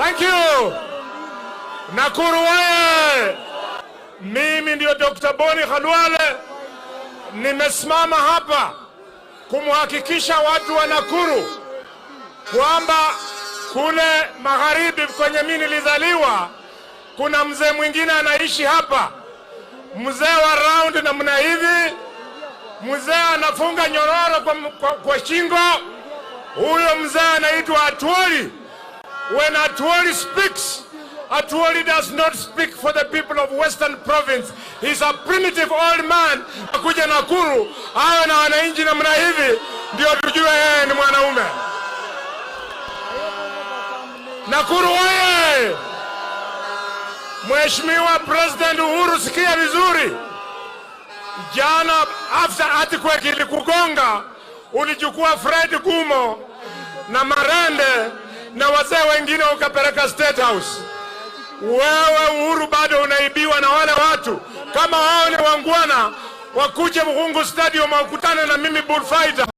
Thank you. Nakuru wewe. Mimi ndio Dr. Boni Khalwale. Nimesimama hapa kumhakikisha watu wa Nakuru kwamba kule magharibi kwenye mimi nilizaliwa kuna mzee mwingine anaishi hapa. Mzee wa round namna hivi. Mzee anafunga nyororo kwa shingo. Huyo mzee anaitwa Atwoli. When Atwoli speaks, Atwoli does not speak for the people of Western Province. He's a primitive old man. Akuja Nakuru, awe na wananchi namna hivi, ndio tujue yeye ni mwanaume. Nakuru wewe! Mheshimiwa President Uhuru, sikia vizuri. Jana after earthquake ilikugonga, ulichukua Fred Gumo na Marende na wazee wengine ukapeleka State House. Wewe Uhuru bado unaibiwa na wale watu. Kama wao ni wangwana, wakuje Muhungu Stadium wakutane na mimi bullfighter.